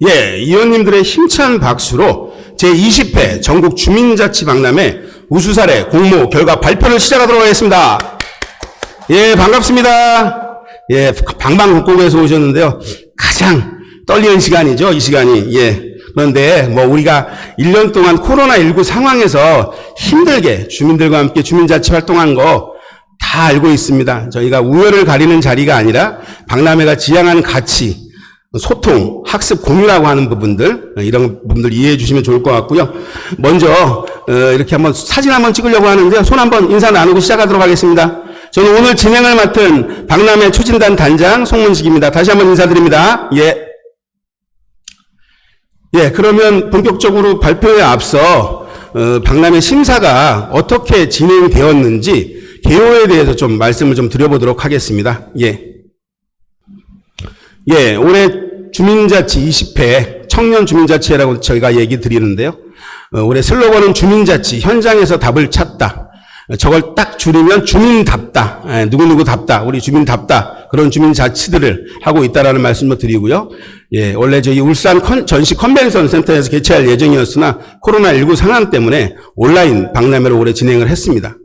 예, 의원님들의 힘찬 박수로 제20회 전국 주민자치박람회 우수사례 공모 결과 발표를 시작하도록 하겠습니다. 예, 반갑습니다. 예, 방방곡곡에서 오셨는데요. 가장 떨리는 시간이죠, 이 시간이. 예. 그런데 우리가 1년 동안 코로나19 상황에서 힘들게 주민들과 함께 주민자치 활동한 거 다 알고 있습니다. 저희가 우열을 가리는 자리가 아니라 박람회가 지향하는 가치, 소통, 학습 공유라고 하는 부분들, 이런 부분들 이해해 주시면 좋을 것 같고요. 먼저 이렇게 한번 사진 한번 찍으려고 하는데요. 손 한번 인사 나누고 시작하도록 하겠습니다. 저는 오늘 진행을 맡은 박람회 추진단 단장 송문식입니다. 다시 한번 인사드립니다. 예. 예, 그러면 본격적으로 발표에 앞서 박람회 심사가 어떻게 진행되었는지 개요에 대해서 좀 말씀을 좀 드려보도록 하겠습니다. 예. 예, 올해 주민자치 20회 청년 주민자치회라고 저희가 얘기 드리는데요. 올해 슬로건은 주민자치 현장에서 답을 찾다. 저걸 딱 줄이면 주민답다. 예, 누구누구답다. 우리 주민답다. 그런 주민자치들을 하고 있다라는 말씀을 드리고요. 예, 원래 저희 울산 전시 컨벤션 센터에서 개최할 예정이었으나 코로나19 상황 때문에 온라인 박람회로 올해 진행을 했습니다.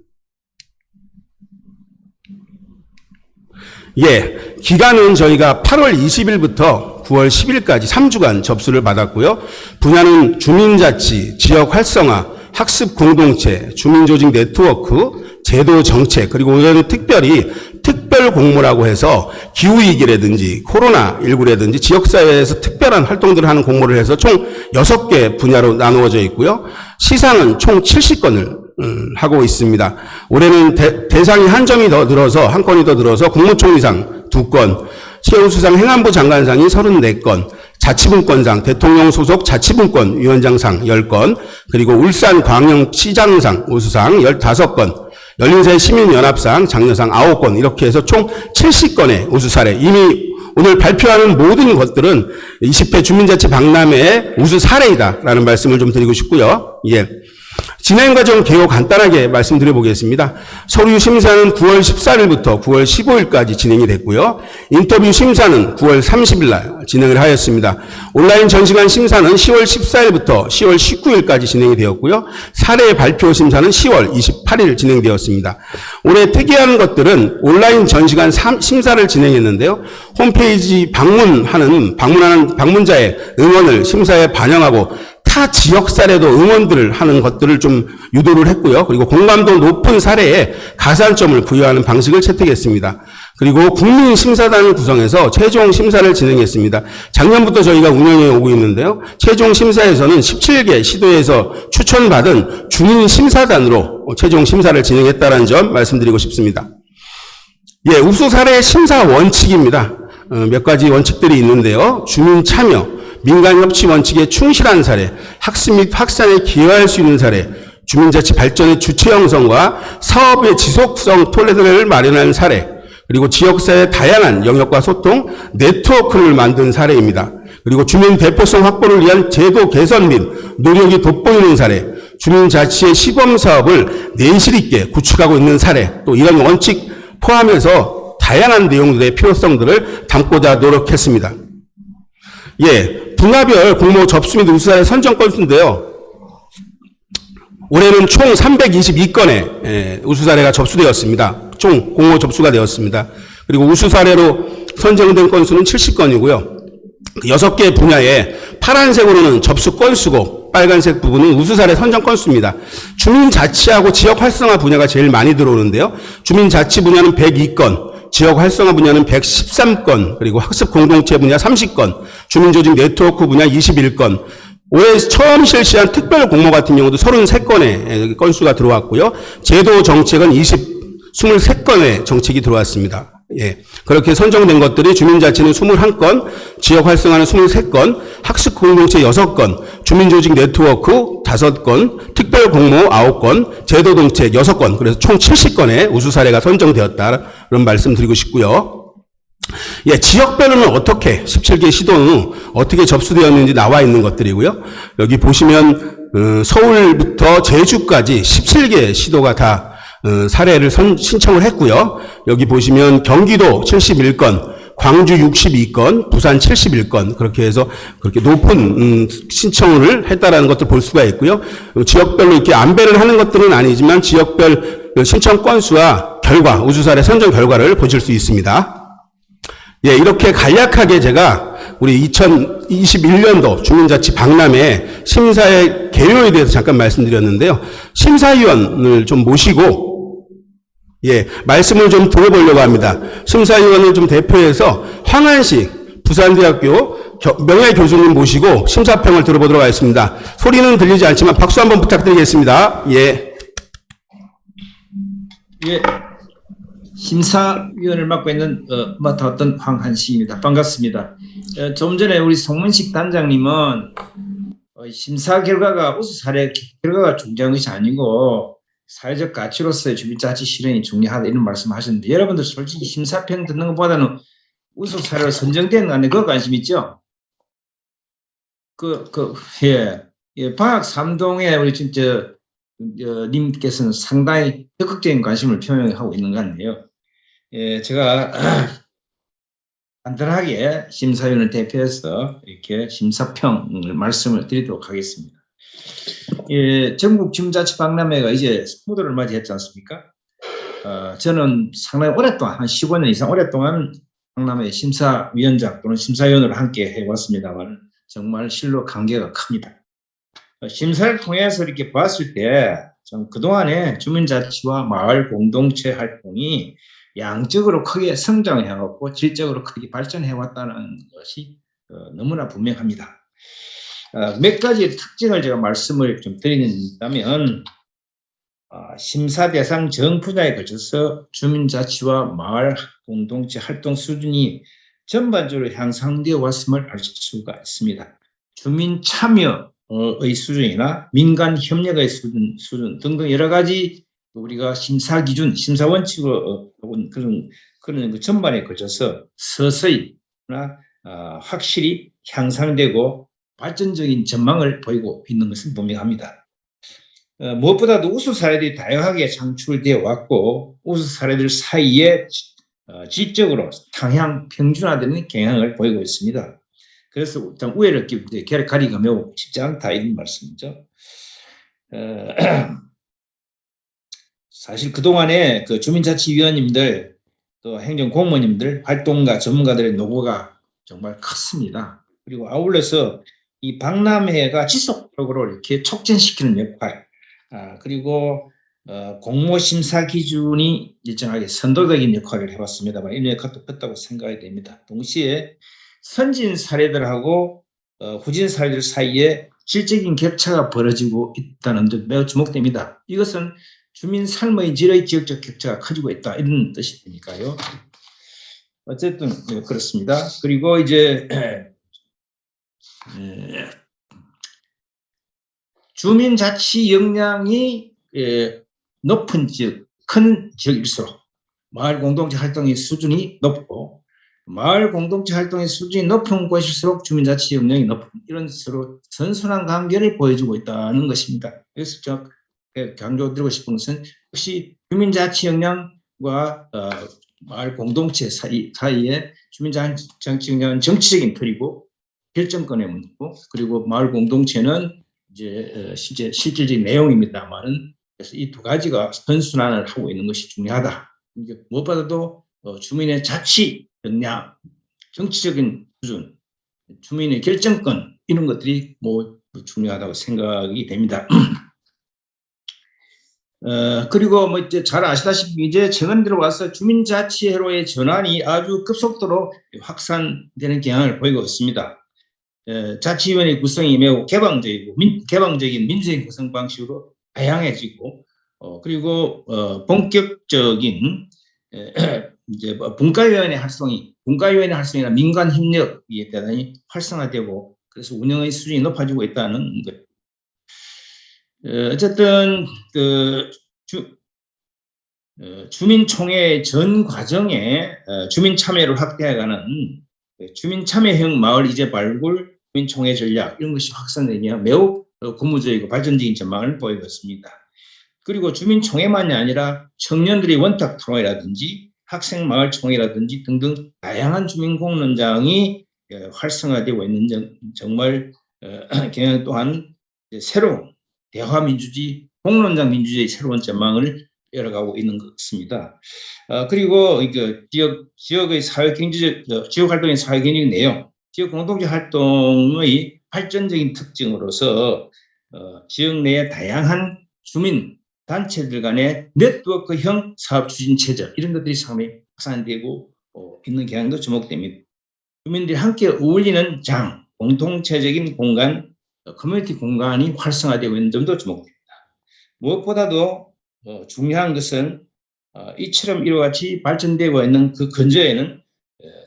예, 기간은 저희가 8월 20일부터 9월 10일까지 3주간 접수를 받았고요. 분야는 주민자치, 지역 활성화, 학습 공동체, 주민조직 네트워크, 제도 정책, 그리고 오늘은 특별히 특별 공모라고 해서 기후위기라든지 코로나19라든지 지역사회에서 특별한 활동들을 하는 공모를 해서 총 6개 분야로 나누어져 있고요. 시상은 총 70건을 하고 있습니다. 올해는 대상이 한 건이 더 늘어서 국무총리상 2건, 최우수상 행안부 장관상이 34건, 자치분권상 대통령 소속 자치분권 위원장상 10건, 그리고 울산광역시장상 우수상 15건, 열린세 시민연합상 장려상 9건, 이렇게 해서 총 70건의 우수사례. 이미 오늘 발표하는 모든 것들은 20회 주민자치 박람회의 우수사례이다라는 말씀을 좀 드리고 싶고요. 예. 진행 과정 개요 간단하게 말씀드려 보겠습니다. 서류 심사는 9월 14일부터 9월 15일까지 진행이 됐고요. 인터뷰 심사는 9월 30일 날 진행을 하였습니다. 온라인 전시관 심사는 10월 14일부터 10월 19일까지 진행이 되었고요. 사례 발표 심사는 10월 28일 진행되었습니다. 올해 특이한 것들은 온라인 전시관 심사를 진행했는데요. 홈페이지 방문하는 방문자의 응원을 심사에 반영하고 타 지역 사례도 응원들을 하는 것들을 좀 유도를 했고요. 그리고 공감도 높은 사례에 가산점을 부여하는 방식을 채택했습니다. 그리고 국민심사단을 구성해서 최종 심사를 진행했습니다. 작년부터 저희가 운영해 오고 있는데요. 최종 심사에서는 17개 시도에서 추천받은 주민심사단으로 최종 심사를 진행했다는 점 말씀드리고 싶습니다. 예, 우수 사례 심사 원칙입니다. 몇 가지 원칙들이 있는데요. 주민 참여, 민간협치 원칙에 충실한 사례, 학습 및 확산에 기여할 수 있는 사례, 주민자치 발전의 주체 형성과 사업의 지속성 토대를 마련한 사례, 그리고 지역사회의 다양한 영역과 소통, 네트워크를 만든 사례입니다. 그리고 주민 대표성 확보를 위한 제도 개선 및 노력이 돋보이는 사례, 주민자치의 시범사업을 내실 있게 구축하고 있는 사례, 또 이런 원칙 포함해서 다양한 내용들의 필요성들을 담고자 노력했습니다. 예, 분야별 공모 접수 및 우수사례 선정 건수인데요. 올해는 총 322건의 우수사례가 접수되었습니다. 총 공모 접수가 되었습니다. 그리고 우수사례로 선정된 건수는 70건이고요. 6개 분야에 파란색으로는 접수 건수고 빨간색 부분은 우수사례 선정 건수입니다. 주민자치하고 지역활성화 분야가 제일 많이 들어오는데요. 주민자치 분야는 102건, 지역 활성화 분야는 113건, 그리고 학습 공동체 분야 30건, 주민조직 네트워크 분야 21건, 올해 처음 실시한 특별 공모 같은 경우도 33건의 건수가 들어왔고요. 제도 정책은 23건의 정책이 들어왔습니다. 예. 그렇게 선정된 것들이 주민자치는 21건, 지역 활성화는 23건, 학습 공동체 6건, 주민조직 네트워크 5건, 특별 공모 9건, 제도 정책 6건, 그래서 총 70건의 우수 사례가 선정되었다. 그런 말씀 드리고 싶고요. 예, 지역별로는 어떻게 17개 시도는 어떻게 접수되었는지 나와 있는 것들이고요. 여기 보시면 서울부터 제주까지 17개 시도가 다 사례를 신청을 했고요. 여기 보시면 경기도 71건, 광주 62건, 부산 71건 그렇게 해서 그렇게 높은 신청을 했다라는 것도 볼 수가 있고요. 지역별로 이렇게 안배를 하는 것들은 아니지만 지역별 신청 건수와 결과, 우수사례 선정 결과를 보실 수 있습니다. 예, 이렇게 간략하게 제가 우리 2021년도 주민자치 박람회 심사의 개요에 대해서 잠깐 말씀드렸는데요. 심사위원을 좀 모시고 예, 말씀을 좀 들어보려고 합니다. 심사위원을 좀 대표해서 황한식 부산대학교 명예교수님 모시고 심사평을 들어보도록 하겠습니다. 소리는 들리지 않지만 박수 한번 부탁드리겠습니다. 예. 예. 심사위원을 맡고 있는 맡아왔던 황한식입니다. 반갑습니다. 좀 전에 우리 송문식 단장님은 심사 결과가 우수 사례 결과가 중요한 것이 아니고 사회적 가치로서의 주민자치 실현이 중요하다 이런 말씀하셨는데 여러분들 솔직히 심사평 듣는 것보다는 우수 사례로 선정되는 거 안에 그거 관심 있죠? 예, 방학 3동에 우리 진짜 님께서는 상당히 적극적인 관심을 표명하고 있는 것 같네요. 예, 제가 간단하게 심사위원을 대표해서 이렇게 심사평을 말씀을 드리도록 하겠습니다. 예, 전국 주민자치 박람회가 이제 스무드를 맞이했지 않습니까? 저는 상당히 오랫동안 한 15년 이상 오랫동안 박람회 심사위원장 또는 심사위원으로 함께 해왔습니다만 정말 실로 관계가 큽니다. 심사를 통해서 이렇게 봤을 때 좀 그동안에 주민자치와 마을 공동체 활동이 양적으로 크게 성장해왔고 질적으로 크게 발전해왔다는 것이 너무나 분명합니다. 몇 가지 특징을 제가 말씀을 좀 드리자면 심사 대상 전 분야에 걸쳐서 주민자치와 마을 공동체 활동 수준이 전반적으로 향상되어 왔음을 알 수가 있습니다. 주민 참여의 수준이나 민간 협력의 수준 등등 여러 가지 우리가 심사 기준, 심사 원칙으로 그런 그 전반에 걸쳐서 서서히나 확실히 향상되고 발전적인 전망을 보이고 있는 것은 분명합니다. 무엇보다도 우수 사례들이 다양하게 창출되어 왔고 우수 사례들 사이에 질적으로 상향 평준화되는 경향을 보이고 있습니다. 그래서 좀 우애를 끼고 가리기가 매우 쉽지 않다 이런 말씀이죠. 사실 그동안에 그 주민자치위원님들 또 행정공무원님들 활동가 전문가들의 노고가 정말 컸습니다. 그리고 아울러서 이 박람회가 지속적으로 이렇게 촉진시키는 역할 그리고 공모 심사 기준이 일정하게 선도적인 역할을 해왔습니다만 이런 역할도 컸다고 생각이 됩니다. 동시에 선진 사례들하고 후진 사례들 사이에 질적인 격차가 벌어지고 있다는 데 매우 주목됩니다. 이것은 주민 삶의 질의 지역적 격차가 커지고 있다 이런 뜻이 되니까요. 어쨌든 그렇습니다. 그리고 이제 주민자치 역량이 높은 지역, 큰 지역일수록 마을 공동체 활동의 수준이 높고 마을 공동체 활동의 수준이 높은 곳일수록 주민자치 역량이 높은 이런 서로 선순환 관계를 보여주고 있다는 것입니다. 그래서 제가 강조드리고 싶은 것은 역시 주민자치 역량과 마을 공동체 사이에 주민자치 역량은 정치적인 틀이고 결정권의 문제고 그리고 마을 공동체는 이제 실질적인 내용입니다만은 그래서 이 두 가지가 선순환을 하고 있는 것이 중요하다. 이제 무엇보다도 주민의 자치 역량, 정치적인 수준, 주민의 결정권 이런 것들이 뭐 중요하다고 생각이 됩니다. 그리고 뭐 이제 잘 아시다시피 이제 최근 들어와서 주민자치회로의 전환이 아주 급속도로 확산되는 경향을 보이고 있습니다. 자치위원회 구성이 매우 개방적인 민주적인 구성 방식으로 다양해지고 그리고 본격적인 이제 분과위원회 활성이나 민간 협력이 대단히 활성화되고 그래서 운영의 수준이 높아지고 있다는 것. 어쨌든 그 주민총회 전 과정에 주민 참여를 확대해가는 주민 참여형 마을 이제 발굴 주민총회 전략 이런 것이 확산되며 매우 고무적이고 발전적인 전망을 보이고 있습니다. 그리고 주민총회만이 아니라 청년들의 원탁 토론이라든지 학생마을총회라든지 등등 다양한 주민공론장이 활성화되고 있는 정말 경향 또한 새로운 대화민주주의, 공론장 민주주의의 새로운 전망을 열어가고 있는 것 같습니다. 그리고 지역의 사회경제적, 지역활동의 사회경제적 내용, 지역 공동체 활동의 발전적인 특징으로서 지역 내의 다양한 주민 단체들 간의 네트워크형 사업 추진 체제 이런 것들이 상당히 확산되고 있는 경향도 주목됩니다. 주민들이 함께 어울리는 장, 공동체적인 공간, 커뮤니티 공간이 활성화되고 있는 점도 주목됩니다. 무엇보다도 중요한 것은 이처럼 이와 같이 발전되고 있는 그 근저에는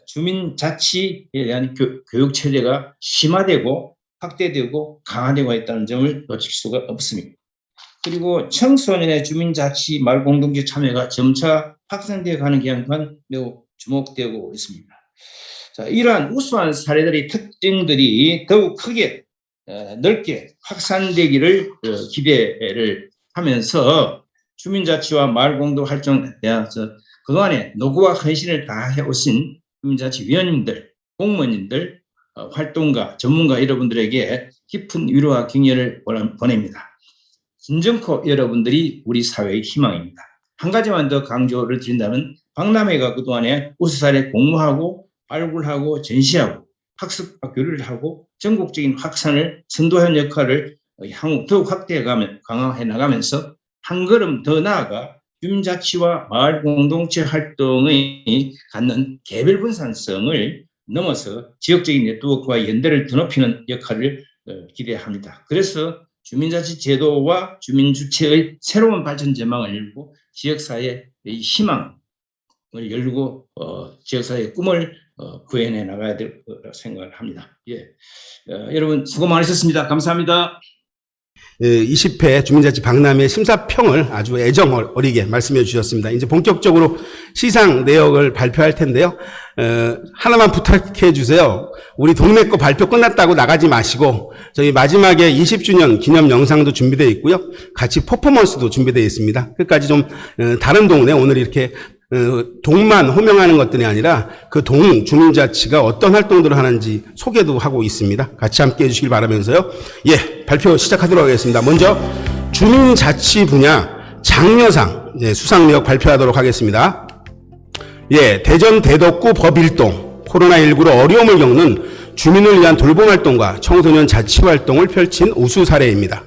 주민자치에 대한 교육 체제가 심화되고 확대되고 강화되고 있다는 점을 놓칠 수가 없습니다. 그리고 청소년의 주민자치 마을공동체 참여가 점차 확산되어 가는 경향 또한 매우 주목되고 있습니다. 자, 이러한 우수한 사례들의 특징들이 더욱 크게 넓게 확산되기를 기대를 하면서 주민자치와 마을공동 활동에 대해서 그동안에 노고와 헌신을 다해 오신 주민자치위원님들, 공무원님들, 활동가, 전문가 여러분들에게 깊은 위로와 격려를 보냅니다. 김정코 여러분들이 우리 사회의 희망입니다. 한 가지만 더 강조를 드린다면 박람회가 그동안에 우수사례 공모하고 발굴하고 전시하고 학습과 교류를 하고 전국적인 확산을 선도하는 역할을 향후 더욱 강화해 나가면서 한 걸음 더 나아가 주민자치와 마을 공동체 활동의 갖는 개별 분산성을 넘어서 지역적인 네트워크와 연대를 더 높이는 역할을 기대합니다. 그래서 주민자치 제도와 주민주체의 새로운 발전 전망을 열고 지역사회의 희망을 열고 지역사회의 꿈을 구현해 나가야 될 거라고 생각을 합니다. 여러분 수고 많으셨습니다. 감사합니다. 20회 주민자치 박람회 심사평을 아주 애정 어리게 말씀해 주셨습니다. 이제 본격적으로 시상 내역을 발표할 텐데요. 하나만 부탁해 주세요. 우리 동네 거 발표 끝났다고 나가지 마시고 저희 마지막에 20주년 기념 영상도 준비되어 있고요. 같이 퍼포먼스도 준비되어 있습니다. 끝까지 좀 다른 동네 오늘 이렇게 동만 호명하는 것들이 아니라 그 동 주민자치가 어떤 활동들을 하는지 소개도 하고 있습니다. 같이 함께 해주시길 바라면서요. 발표 시작하도록 하겠습니다. 먼저 주민자치 분야 장려상 수상 내역 발표하도록 하겠습니다. 대전 대덕구 법일동 코로나19로 어려움을 겪는 주민을 위한 돌봄 활동과 청소년 자치 활동을 펼친 우수 사례입니다.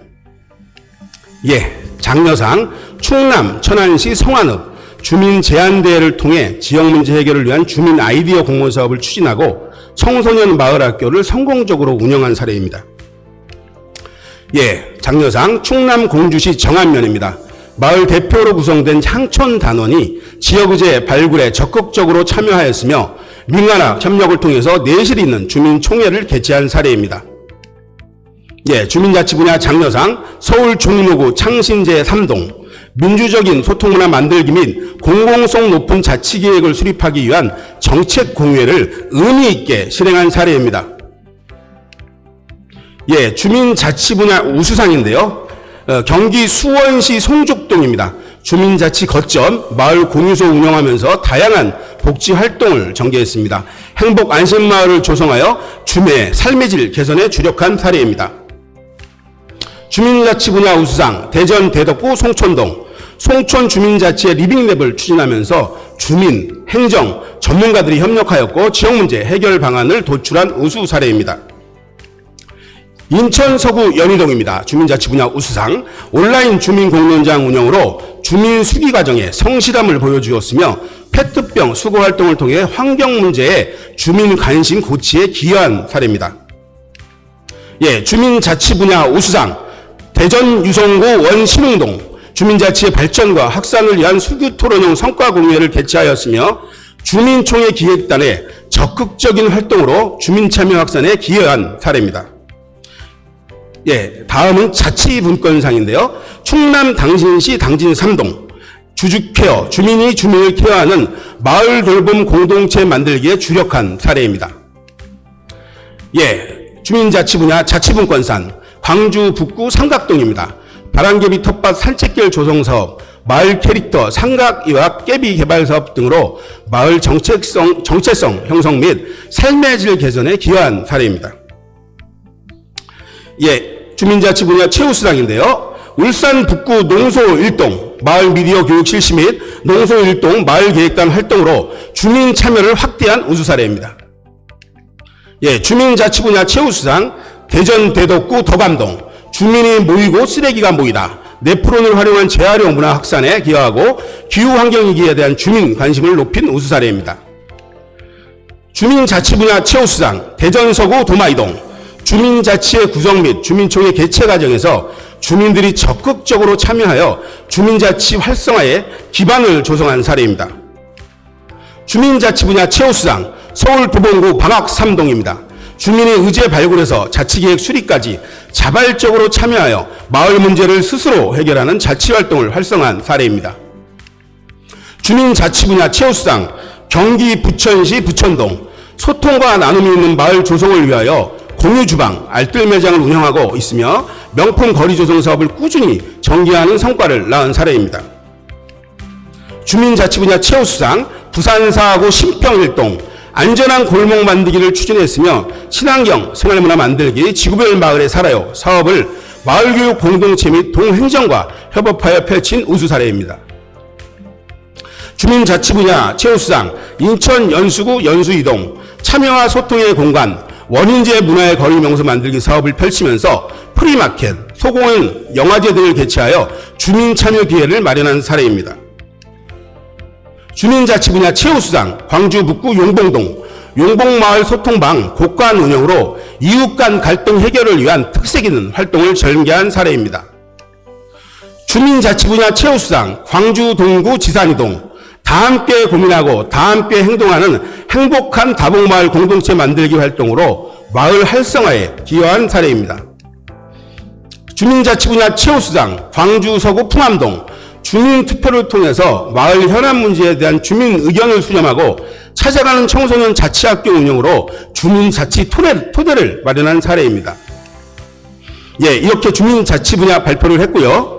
장려상 충남 천안시 성안읍 주민 제안대회를 통해 지역 문제 해결을 위한 주민 아이디어 공모 사업을 추진하고 청소년 마을 학교를 성공적으로 운영한 사례입니다. 장려상 충남 공주시 정안면입니다. 마을 대표로 구성된 향촌 단원이 지역의제 발굴에 적극적으로 참여하였으며 민간학 협력을 통해서 내실 있는 주민총회를 개최한 사례입니다. 주민자치 분야 장려상 서울 종로구 창신제 3동 민주적인 소통문화 만들기 및 공공성 높은 자치계획을 수립하기 위한 정책 공유회를 의미 있게 실행한 사례입니다. 주민자치 분야 우수상인데요. 경기 수원시 송죽동입니다. 주민자치 거점 마을 공유소 운영하면서 다양한 복지 활동을 전개했습니다. 행복 안심마을을 조성하여 주민의 삶의 질 개선에 주력한 사례입니다. 주민자치 분야 우수상 대전 대덕구 송촌동 송촌 주민자치의 리빙랩을 추진하면서 주민, 행정, 전문가들이 협력하였고 지역문제 해결 방안을 도출한 우수 사례입니다. 인천 서구 연희동입니다. 주민자치 분야 우수상 온라인 주민공론장 운영으로 주민 수기 과정에 성실함을 보여주었으며 페트병 수거 활동을 통해 환경 문제에 주민 관심 고취에 기여한 사례입니다. 주민자치 분야 우수상 대전 유성구 원신흥동 주민자치의 발전과 확산을 위한 수교토론형 성과 공유회를 개최하였으며 주민총회 기획단의 적극적인 활동으로 주민참여 확산에 기여한 사례입니다. 다음은 자치분권상인데요. 충남 당진시 당진 3동 주주케어, 주민이 주민을 케어하는 마을 돌봄 공동체 만들기에 주력한 사례입니다. 주민자치 분야 자치분권상 광주 북구 삼각동입니다. 바람개비 텃밭 산책길 조성사업, 마을 캐릭터 삼각이와 깨비 개발 사업 등으로 마을 정체성 형성 및 삶의 질 개선에 기여한 사례입니다. 예, 주민자치 분야 최우수상인데요. 울산 북구 농소 1동 마을 미디어 교육 실시 및 농소 1동 마을 계획단 활동으로 주민 참여를 확대한 우수 사례입니다. 예, 주민자치 분야 최우수상 대전 대덕구 덕암동 주민이 모이고 쓰레기가 모이다. 네프론을 활용한 재활용 문화 확산에 기여하고 기후환경위기에 대한 주민 관심을 높인 우수 사례입니다. 주민자치 분야 최우수상 대전 서구 도마이동 주민자치의 구성 및 주민총회 개최 과정에서 주민들이 적극적으로 참여하여 주민자치 활성화에 기반을 조성한 사례입니다. 주민자치 분야 최우수상 서울 도봉구 방학 3동입니다. 주민의 의제 발굴에서 자치계획 수립까지 자발적으로 참여하여 마을 문제를 스스로 해결하는 자치활동을 활성화한 사례입니다. 주민자치 분야 최우수상 경기 부천시 부천동 소통과 나눔이 있는 마을 조성을 위하여 공유주방, 알뜰 매장을 운영하고 있으며 명품 거리 조성 사업을 꾸준히 전개하는 성과를 낳은 사례입니다. 주민자치 분야 최우수상 부산 4구 신평 1동 안전한 골목 만들기를 추진했으며 친환경 생활문화 만들기 지구별 마을에 살아요 사업을 마을교육 공동체 및 동행정과 협업하여 펼친 우수 사례입니다. 주민자치 분야 최우수상 인천 연수구 연수 2동 참여와 소통의 공간 원인제 문화의 거리 명소 만들기 사업을 펼치면서 프리마켓, 소공연, 영화제 등을 개최하여 주민 참여 기회를 마련한 사례입니다. 주민자치 분야 최우수상 광주 북구 용봉동 용봉마을 소통방 곳간 운영으로 이웃 간 갈등 해결을 위한 특색 있는 활동을 전개한 사례입니다. 주민자치 분야 최우수상 광주 동구 지산이동 다함께 고민하고 다함께 행동하는 행복한 다봉마을 공동체 만들기 활동으로 마을 활성화에 기여한 사례입니다. 주민자치 분야 최우수상 광주 서구 풍암동 주민투표를 통해서 마을 현안 문제에 대한 주민 의견을 수렴하고 찾아가는 청소년 자치학교 운영으로 주민자치 토대를 마련한 사례입니다. 예, 이렇게 주민자치 분야 발표를 했고요.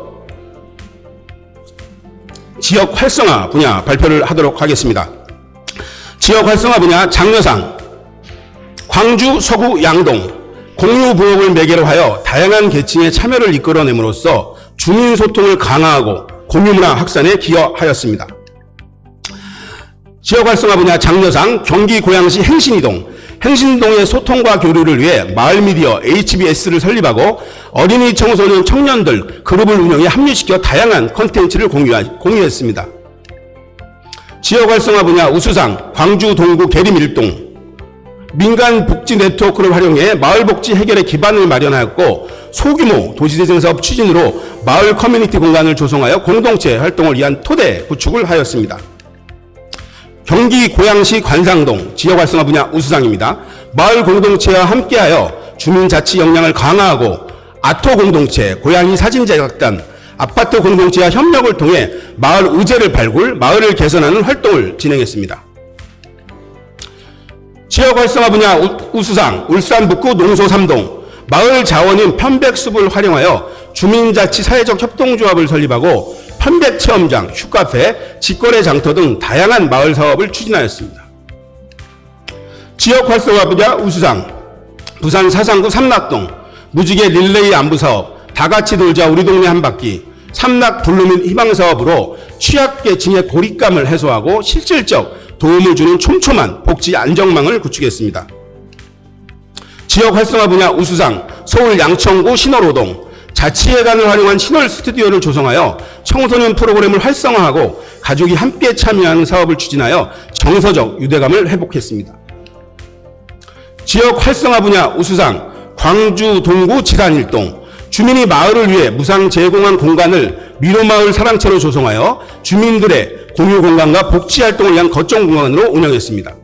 지역 활성화 분야 발표를 하도록 하겠습니다. 지역 활성화 분야 장려상 광주 서구 양동 공유부엌을 매개로 하여 다양한 계층의 참여를 이끌어냄으로써 주민 소통을 강화하고 공유문화 확산에 기여하였습니다. 지역 활성화 분야 장려상 경기 고양시 행신이동 행신동의 소통과 교류를 위해 마을 미디어 HBS를 설립하고 어린이 청소년 청년들 그룹을 운영해 합류시켜 다양한 콘텐츠를 공유했습니다. 지역 활성화 분야 우수상 광주 동구 계림 1동 민간 복지 네트워크를 활용해 마을 복지 해결의 기반을 마련하였고 소규모 도시재생 사업 추진으로 마을 커뮤니티 공간을 조성하여 공동체 활동을 위한 토대 구축을 하였습니다. 경기 고양시 관상동 지역 활성화 분야 우수상입니다. 마을 공동체와 함께하여 주민자치 역량을 강화하고 아토 공동체, 고양이 사진제작단, 아파트 공동체와 협력을 통해 마을 의제를 발굴, 마을을 개선하는 활동을 진행했습니다. 지역 활성화 분야 우수상 울산 북구 농소 3동 마을 자원인 편백숲을 활용하여 주민자치 사회적 협동조합을 설립하고 편백체험장, 슈카페, 직거래 장터 등 다양한 마을 사업을 추진하였습니다. 지역 활성화 분야 우수상 부산 사상구 삼락동 무지개 릴레이 안부 사업, 다같이 놀자 우리 동네 한 바퀴, 삼락 블루민 희망 사업으로 취약계층의 고립감을 해소하고 실질적 도움을 주는 촘촘한 복지 안정망을 구축했습니다. 지역 활성화 분야 우수상 서울 양천구 신월호동 자치예간을 활용한 신월 스튜디오를 조성하여 청소년 프로그램을 활성화하고 가족이 함께 참여하는 사업을 추진하여 정서적 유대감을 회복했습니다. 지역 활성화 분야 우수상 광주 동구 지산일동 주민이 마을을 위해 무상 제공한 공간을 미로마을 사랑채로 조성하여 주민들의 공유 공간과 복지 활동을 위한 거점 공간으로 운영했습니다.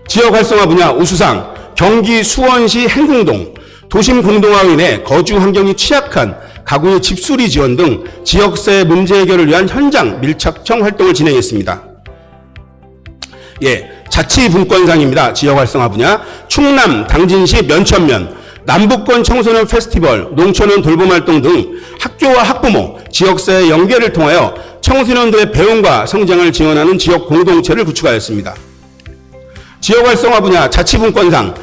지역 활성화 분야 우수상 경기 수원시 행궁동 도심 공동화로 인해 거주 환경이 취약한 가구의 집수리 지원 등 지역사회 문제 해결을 위한 현장 밀착형 활동을 진행했습니다. 예, 자치분권상입니다. 지역 활성화 분야 충남 당진시 면천면 남북권 청소년 페스티벌, 농촌원 돌봄활동 등 학교와 학부모, 지역사회 연계를 통하여 청소년들의 배움과 성장을 지원하는 지역 공동체를 구축하였습니다. 지역 활성화 분야 자치분권상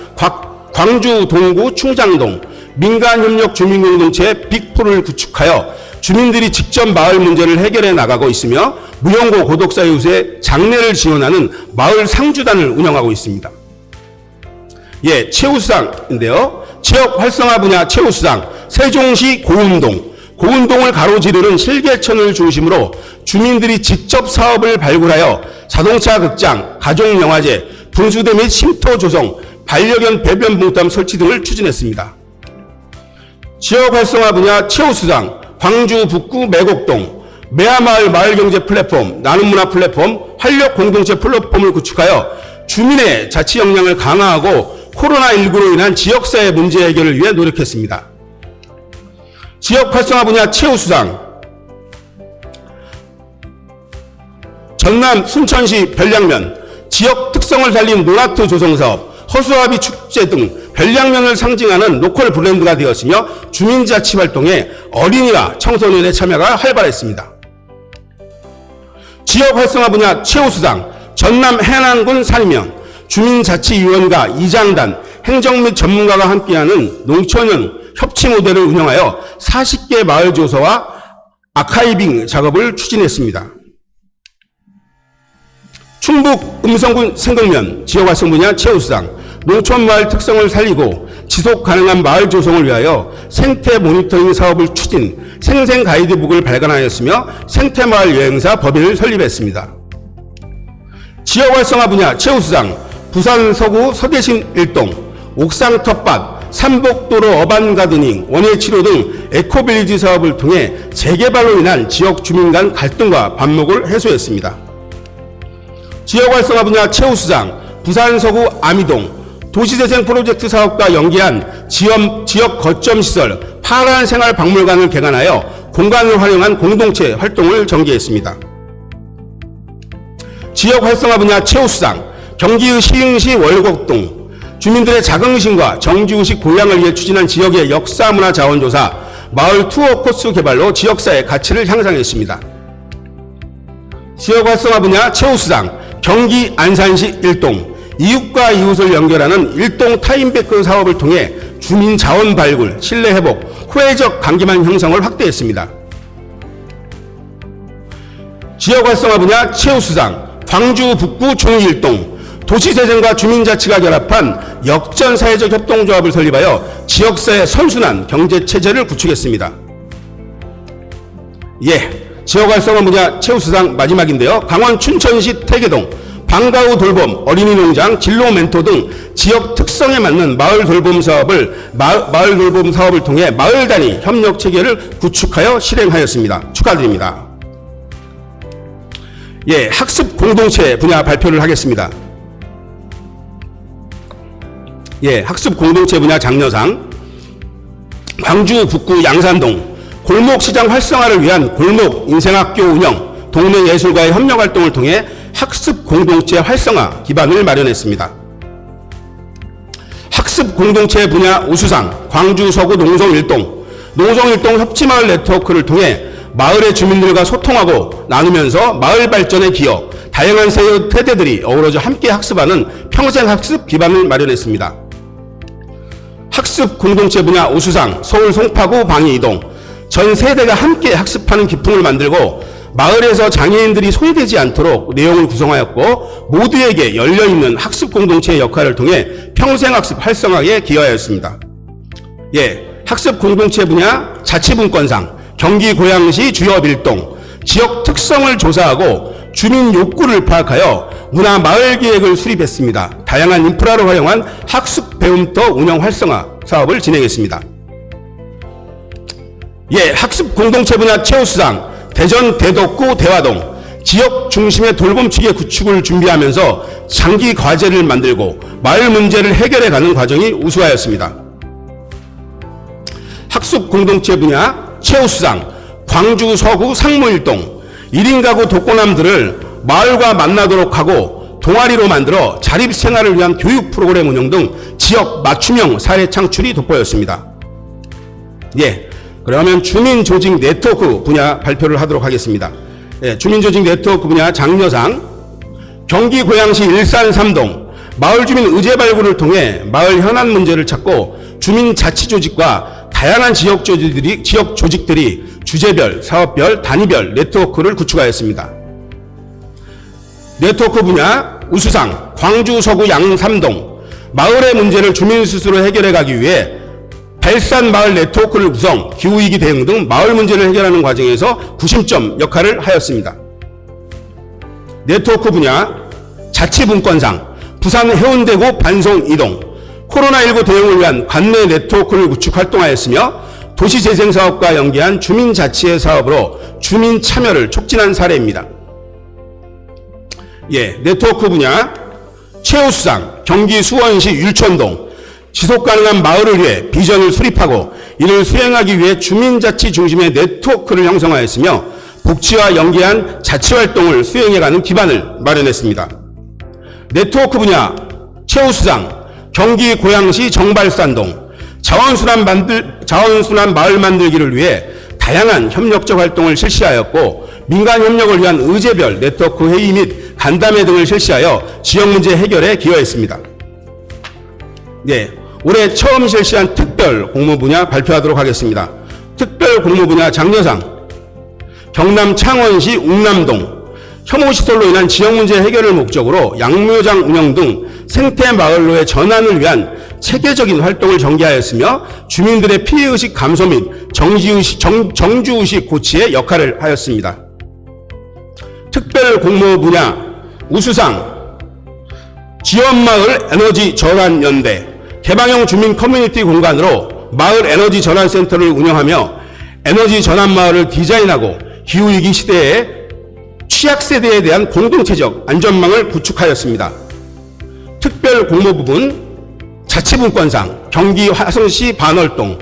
광주 동구 충장동 민간협력 주민공동체 빅4를 구축하여 주민들이 직접 마을 문제를 해결해 나가고 있으며 무용고 고독사 이웃의 장례를 지원하는 마을 상주단을 운영하고 있습니다. 예, 최우수상인데요. 지역 활성화 분야 최우수상 세종시 고운동을 가로지르는 실개천을 중심으로 주민들이 직접 사업을 발굴하여 자동차 극장, 가족영화제, 분수대 및 쉼터 조성, 반려견 배변 봉담 설치 등을 추진했습니다. 지역 활성화 분야 최우수상 광주 북구 매곡동 매화마을 마을경제 플랫폼, 나눔문화 플랫폼, 활력 공동체 플랫폼을 구축하여 주민의 자치 역량을 강화하고 코로나19로 인한 지역사회 문제 해결을 위해 노력했습니다. 지역 활성화 분야 최우수상 전남 순천시 별량면 지역 특성을 살린 논아트 조성사업, 허수아비 축제 등 별량면을 상징하는 로컬 브랜드가 되었으며 주민자치 활동에 어린이와 청소년의 참여가 활발했습니다. 지역 활성화 분야 최우수상 전남 해안군 산이면 주민자치위원과 이장단, 행정 및 전문가가 함께하는 농촌형 협치 모델을 운영하여 40개 마을 조서와 아카이빙 작업을 추진했습니다. 충북 음성군 생동면 지역 활성 분야 최우수상 농촌 마을 특성을 살리고 지속 가능한 마을 조성을 위하여 생태 모니터링 사업을 추진, 생생 가이드북을 발간하였으며 생태 마을 여행사 법인을 설립했습니다. 지역 활성화 분야 최우수상 부산 서구 서대신 1동 옥상 텃밭, 삼복도로 어반 가드닝, 원예 치료 등 에코빌리지 사업을 통해 재개발로 인한 지역 주민 간 갈등과 반목을 해소했습니다. 지역 활성화 분야 최우수상 부산 서구 아미동 도시재생 프로젝트 사업과 연계한 지역 거점 시설 파란 생활 박물관을 개관하여 공간을 활용한 공동체 활동을 전개했습니다. 지역 활성화 분야 최우수상 경기 시흥시 월곡동 주민들의 자긍심과 정지의식 보양을 위해 추진한 지역의 역사문화 자원조사 마을 투어 코스 개발로 지역사회 가치를 향상했습니다. 지역 활성화 분야 최우수상 경기 안산시 일동 이웃과 이웃을 연결하는 일동 타임베크 사업을 통해 주민 자원 발굴, 신뢰 회복, 호혜적 관계망 형성을 확대했습니다. 지역 활성화 분야 최우수상 광주 북구 중1동 도시재생과 주민자치가 결합한 역전사회적 협동조합을 설립하여 지역사회 선순환 경제체제를 구축했습니다. 예, 지역 활성화 분야 최우수상 마지막인데요. 강원 춘천시 태계동 방과후 돌봄, 어린이 농장, 진로 멘토 등 지역 특성에 맞는 마을 돌봄 사업을 통해 마을 단위 협력 체계를 구축하여 실행하였습니다. 축하드립니다. 예, 학습 공동체 분야 발표를 하겠습니다. 예, 학습 공동체 분야 장려상 광주 북구 양산동 골목시장 활성화를 위한 골목 인생학교 운영, 동네 예술가의 협력 활동을 통해 학습 공동체 활성화 기반을 마련했습니다. 학습 공동체 분야 우수상 광주 서구 농성일동 협치마을 네트워크를 통해 마을의 주민들과 소통하고 나누면서 마을 발전에 기여 다양한 세대들이 어우러져 함께 학습하는 평생학습 기반을 마련했습니다. 학습 공동체 분야 우수상 서울 송파구 방이이동 전 세대가 함께 학습하는 기풍을 만들고 마을에서 장애인들이 소외되지 않도록 내용을 구성하였고 모두에게 열려있는 학습 공동체의 역할을 통해 평생학습 활성화에 기여하였습니다. 예, 학습 공동체 분야 자치분권상 경기 고양시 주협일동 지역 특성을 조사하고 주민 욕구를 파악하여 문화 마을 계획을 수립했습니다. 다양한 인프라를 활용한 학습 배움터 운영 활성화 사업을 진행했습니다. 예, 학습 공동체 분야 최우수상 대전 대덕구 대화동 지역 중심의 돌봄 체계 구축을 준비하면서 장기 과제를 만들고 마을 문제를 해결해가는 과정이 우수하였습니다. 학습 공동체 분야 최우수상 광주 서구 상무일동 1인 가구 독거남들을 마을과 만나도록 하고 동아리로 만들어 자립생활을 위한 교육 프로그램 운영 등 지역 맞춤형 사례 창출이 돋보였습니다. 예, 그러면 주민조직 네트워크 분야 발표를 하도록 하겠습니다. 예, 주민조직 네트워크 분야 장려상, 경기 고양시 일산 3동 마을주민 의제 발굴을 통해 마을 현안 문제를 찾고 주민자치조직과 다양한 지역 조직들이 주제별, 사업별, 단위별 네트워크를 구축하였습니다. 네트워크 분야 우수상, 광주 서구 양삼동 마을의 문제를 주민 스스로 해결해 가기 위해 발산 마을 네트워크를 구성, 기후위기 대응 등 마을 문제를 해결하는 과정에서 구심점 역할을 하였습니다. 네트워크 분야 자치분권상, 부산 해운대구 반송 이동 코로나19 대응을 위한 관내 네트워크를 구축 활동하였으며 도시재생사업과 연계한 주민자치의 사업으로 주민 참여를 촉진한 사례입니다. 예, 네트워크 분야 최우수상, 경기 수원시 율촌동 지속가능한 마을을 위해 비전을 수립하고 이를 수행하기 위해 주민자치 중심의 네트워크를 형성하였으며 복지와 연계한 자치활동을 수행해가는 기반을 마련했습니다. 네트워크 분야 최우수상, 경기 고양시 정발산동 자원순환 마을 만들기를 위해 다양한 협력적 활동을 실시하였고 민간 협력을 위한 의제별 네트워크 회의 및 간담회 등을 실시하여 지역 문제 해결에 기여했습니다. 네, 올해 처음 실시한 특별 공모 분야 발표하도록 하겠습니다. 특별 공모 분야 장려상, 경남 창원시 웅남동 혐오시설로 인한 지역 문제 해결을 목적으로 양묘장 운영 등 생태 마을로의 전환을 위한 체계적인 활동을 전개하였으며 주민들의 피해의식 감소 및 정주의식 고취에 역할을 하였습니다. 특별 공모 분야 우수상, 지원마을 에너지 전환 연대 개방형 주민 커뮤니티 공간으로 마을 에너지 전환 센터를 운영하며 에너지 전환 마을을 디자인하고 기후위기 시대에 취약세대에 대한 공동체적 안전망을 구축하였습니다. 특별 공모 부분 자치분권상, 경기 화성시 반월동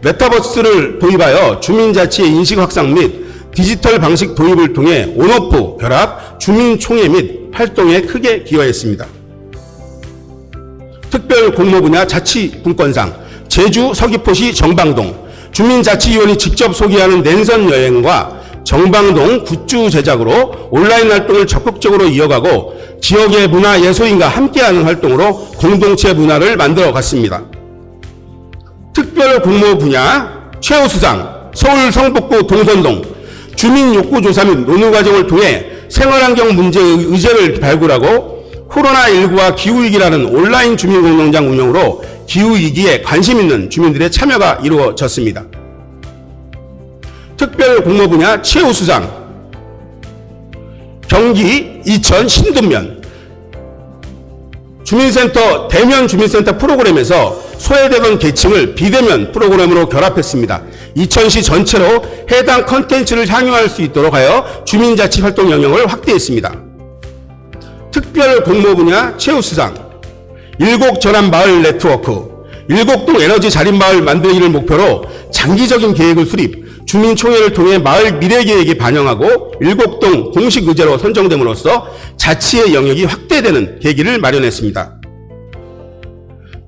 메타버스를 도입하여 주민자치의 인식 확산 및 디지털 방식 도입을 통해 온오프 결합 주민총회 및 활동에 크게 기여했습니다. 특별 공모 분야 자치분권상, 제주 서귀포시 정방동 주민자치위원이 직접 소개하는 랜선 여행과 정방동 굿즈 제작으로 온라인 활동을 적극적으로 이어가고 지역의 문화 예술인과 함께하는 활동으로 공동체 문화를 만들어 갔습니다. 특별 공모 분야 최우수상, 서울 성북구 동선동 주민 욕구 조사 및 논의 과정을 통해 생활환경 문제의 의제를 발굴하고 코로나19와 기후위기라는 온라인 주민공농장 운영으로 기후위기에 관심 있는 주민들의 참여가 이루어졌습니다. 특별 공모 분야 최우수상, 경기 이천 신둔면 주민센터 대면 주민센터 프로그램에서 소외되던 계층을 비대면 프로그램으로 결합했습니다. 이천시 전체로 해당 컨텐츠를 향유할 수 있도록 하여 주민자치 활동 영역을 확대했습니다. 특별 공모 분야 최우수상, 일곡전환 마을 네트워크 일곡동 에너지 자립마을 만들기를 목표로 장기적인 계획을 수립, 주민총회를 통해 마을 미래계획에 반영하고 일곡동 공식 의제로 선정됨으로써 자치의 영역이 확대되는 계기를 마련했습니다.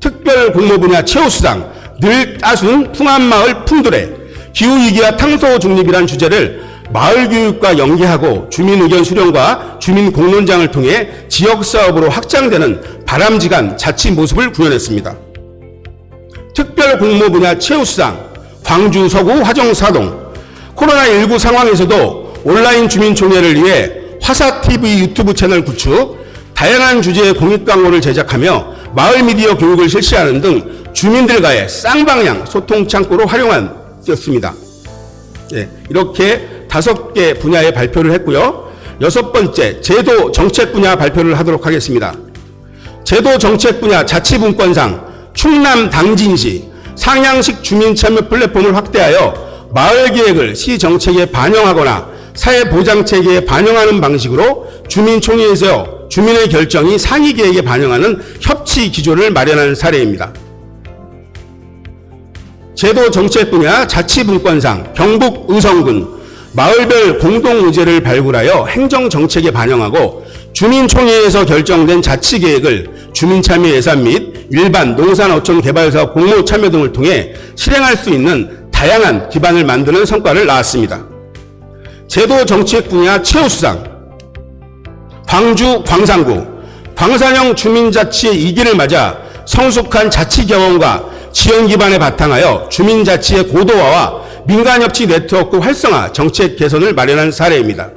특별 공모 분야 최우수상, 늘 따순 풍암마을 풍두레 기후위기와 탄소 중립이란 주제를 마을교육과 연계하고 주민 의견 수렴과 주민 공론장을 통해 지역사업으로 확장되는 바람직한 자치 모습을 구현했습니다. 특별 공모 분야 최우수상, 광주 서구 화정사동 코로나19 상황에서도 온라인 주민총회를 위해 화사TV 유튜브 채널 구축, 다양한 주제의 공익 광고를 제작하며 마을 미디어 교육을 실시하는 등 주민들과의 쌍방향 소통 창구로 활용하였습니다. 예, 이렇게 5개 분야의 발표를 했고요. 6번째 제도 정책 분야 발표를 하도록 하겠습니다. 제도 정책 분야 자치분권상, 충남 당진시 상향식 주민참여 플랫폼을 확대하여 마을 계획을 시 정책에 반영하거나 사회보장체계에 반영하는 방식으로 주민총회에서 주민의 결정이 상위 계획에 반영하는 협치 기조를 마련하는 사례입니다. 제도 정책 분야 자치분권상, 경북 의성군 마을별 공동의제를 발굴하여 행정정책에 반영하고 주민총회에서 결정된 자치계획을 주민참여 예산 및 일반 농산어촌 개발사업 공모 참여 등을 통해 실행할 수 있는 다양한 기반을 만드는 성과를 낳았습니다. 제도 정책 분야 최우수상, 광주 광산구 광산형 주민자치의 2기를 맞아 성숙한 자치 경험과 지원 기반에 바탕하여 주민자치의 고도화와 민간협치 네트워크 활성화 정책 개선을 마련한 사례입니다.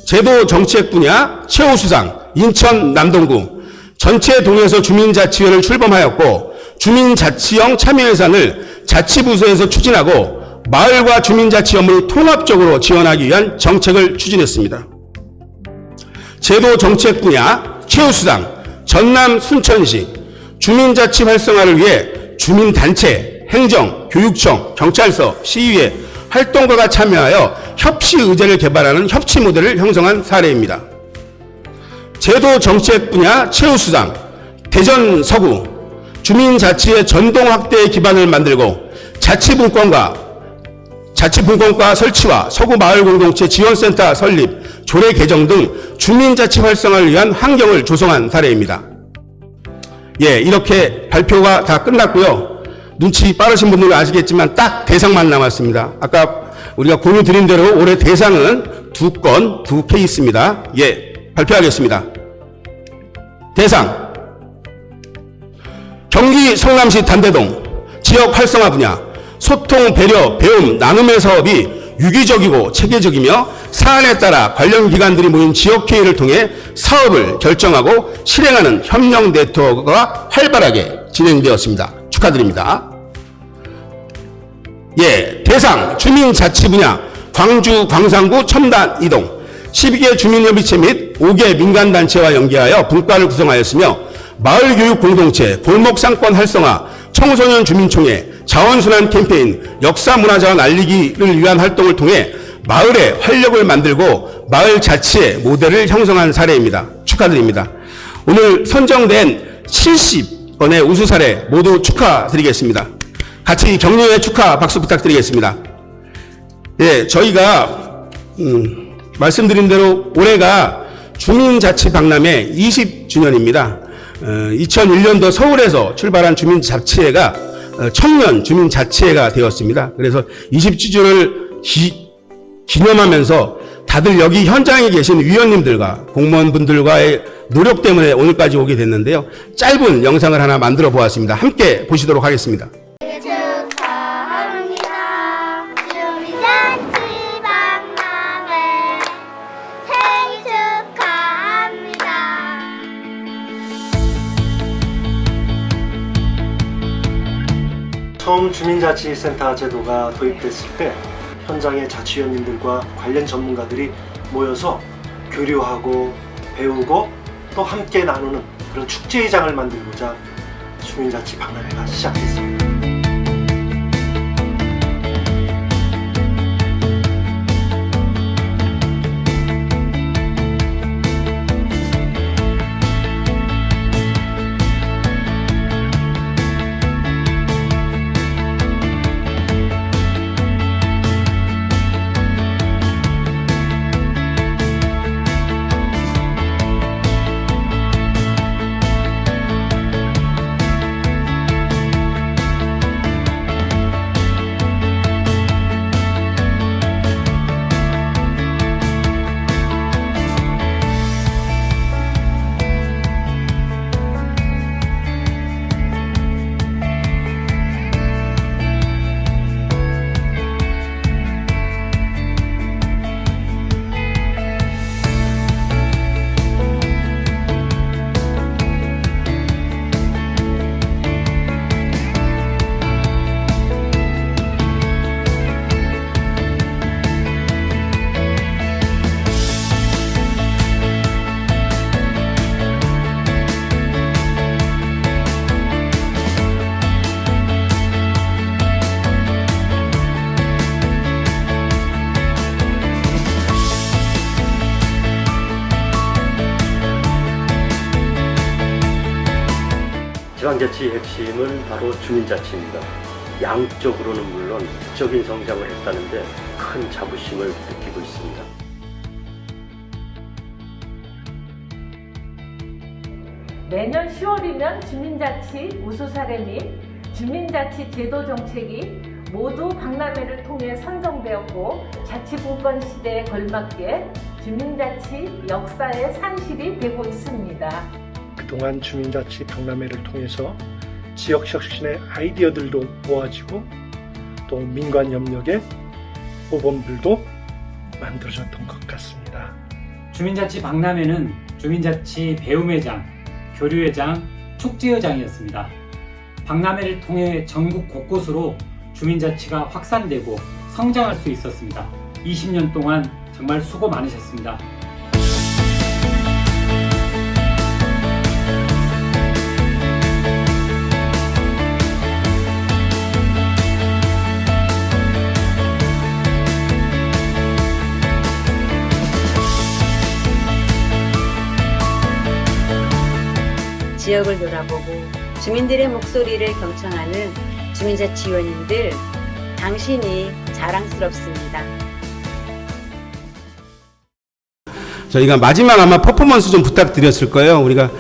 제도 정책 분야 최우수상 인천 남동구 전체 동에서 주민자치회를 출범하였고 주민자치형 참여 예산을 자치부서에서 추진하고 마을과 주민자치 업무를 통합적으로 지원하기 위한 정책을 추진했습니다. 제도 정책 분야 최우수상 전남 순천시 주민자치 활성화를 위해 주민단체, 행정, 교육청, 경찰서, 시의회, 활동가가 참여하여 협치의제를 개발하는 협치 모델을 형성한 사례입니다. 제도 정책 분야 최우수상 대전 서구 주민자치의 전동 확대의 기반을 만들고 자치분권과 설치와 서구 마을공동체 지원센터 설립, 조례 개정 등 주민자치 활성화를 위한 환경을 조성한 사례입니다. 예, 이렇게 발표가 다 끝났고요. 눈치 빠르신 분들은 아시겠지만 딱 대상만 남았습니다. 아까 우리가 공유 드린 대로 올해 대상은 2건, 2케이스입니다. 예, 발표하겠습니다. 대상 경기 성남시 단대동 지역 활성화 분야 소통, 배려, 배움, 나눔의 사업이 유기적이고 체계적이며 사안에 따라 관련 기관들이 모인 지역회의를 통해 사업을 결정하고 실행하는 협력 네트워크가 활발하게 진행되었습니다. 축하드립니다. 예, 대상 주민자치 분야 광주 광산구 첨단 이동 12개 주민협의체 및 5개 민간단체와 연계하여 분과를 구성하였으며 마을교육 공동체, 골목상권 활성화, 청소년 주민총회, 자원순환 캠페인, 역사문화자원 알리기를 위한 활동을 통해 마을의 활력을 만들고 마을 자치의 모델을 형성한 사례입니다. 축하드립니다. 오늘 선정된 70건의 우수 사례 모두 축하드리겠습니다. 같이 격려의 축하 박수 부탁드리겠습니다. 예, 저희가 말씀드린 대로 올해가 주민자치박람회 20주년입니다. 2001년도 서울에서 출발한 주민자치회가 청년 주민자치회가 되었습니다. 그래서 20주년을 기념하면서 다들 여기 현장에 계신 위원님들과 공무원분들과의 노력 때문에 오늘까지 오게 됐는데요. 짧은 영상을 하나 만들어 보았습니다. 함께 보시도록 하겠습니다. 축하합니다. 주민자치 박람회 생일 축하합니다. 처음 주민자치센터 제도가 도입됐을 때 현장의 자치위원님들과 관련 전문가들이 모여서 교류하고 배우고 또 함께 나누는 그런 축제의장을 만들고자 주민자치 박람회가 시작됐습니다. 지방자치의 핵심은 바로 주민자치입니다. 양적으로는 물론 지적인 성장을 했다는데 큰 자부심을 느끼고 있습니다. 매년 10월이면 주민자치 우수 사례 및 주민자치 제도 정책이 모두 박람회를 통해 선정되었고 자치분권 시대에 걸맞게 주민자치 역사의 산실이 되고 있습니다. 그동안 주민자치 박람회를 통해서 지역 혁신의 아이디어들도 모아지고 또 민관 협력의 모범들도 만들어졌던 것 같습니다. 주민자치 박람회는 주민자치 배움회장, 교류회장, 축제회장이었습니다. 박람회를 통해 전국 곳곳으로 주민자치가 확산되고 성장할 수 있었습니다. 20년 동안 정말 수고 많으셨습니다. 지역을 돌아보고 주민들의 목소리를 경청하는 주민자치위원님들, 당신이 자랑스럽습니다. 저희가 마지막 아마 퍼포먼스 좀 부탁드렸을 거예요. 우리가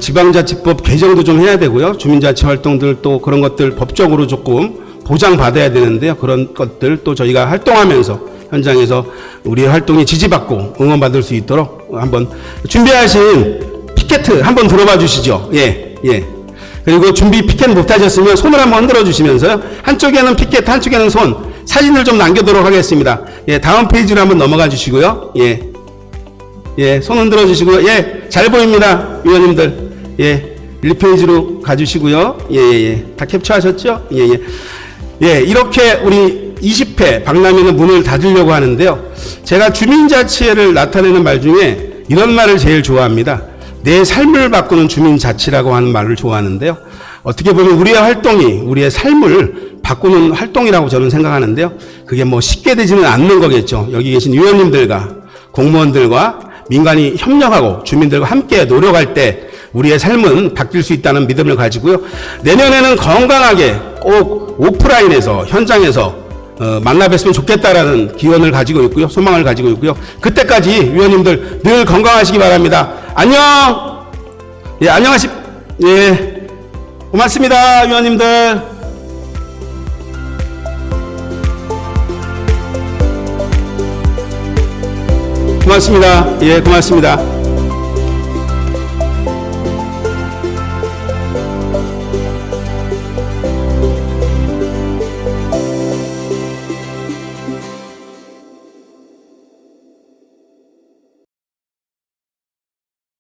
지방자치법 개정도 좀 해야 되고요. 주민자치 활동들 또 그런 것들 법적으로 조금 보장받아야 되는데요. 그런 것들 또 저희가 활동하면서 현장에서 우리의 활동이 지지받고 응원받을 수 있도록 한번 준비하신 피켓 한번 들어봐 주시죠. 예. 그리고 준비 피켓 못하셨으면 손을 한번 흔들어 주시면서요. 한쪽에는 피켓, 한쪽에는 손. 사진을 좀 남겨도록 하겠습니다. 예, 다음 페이지로 한번 넘어가 주시고요. 예, 손 흔들어 주시고요. 예, 잘 보입니다. 위원님들. 예, 1페이지로 가주시고요. 다 캡처하셨죠? 예, 이렇게 우리 20회 박람회는 문을 닫으려고 하는데요. 제가 주민자치를 나타내는 말 중에 이런 말을 제일 좋아합니다. 내 삶을 바꾸는 주민자치라고 하는 말을 좋아하는데요. 어떻게 보면 우리의 활동이 우리의 삶을 바꾸는 활동이라고 저는 생각하는데요. 그게 뭐 쉽게 되지는 않는 거겠죠. 여기 계신 위원님들과 공무원들과 민간이 협력하고 주민들과 함께 노력할 때 우리의 삶은 바뀔 수 있다는 믿음을 가지고요. 내년에는 건강하게 꼭 오프라인에서 현장에서 만나 뵀으면 좋겠다라는 기원을 가지고 있고요. 소망을 가지고 있고요. 그때까지 위원님들 늘 건강하시기 바랍니다. 안녕! 예, 예. 고맙습니다, 위원님들. 고맙습니다. 예, 고맙습니다.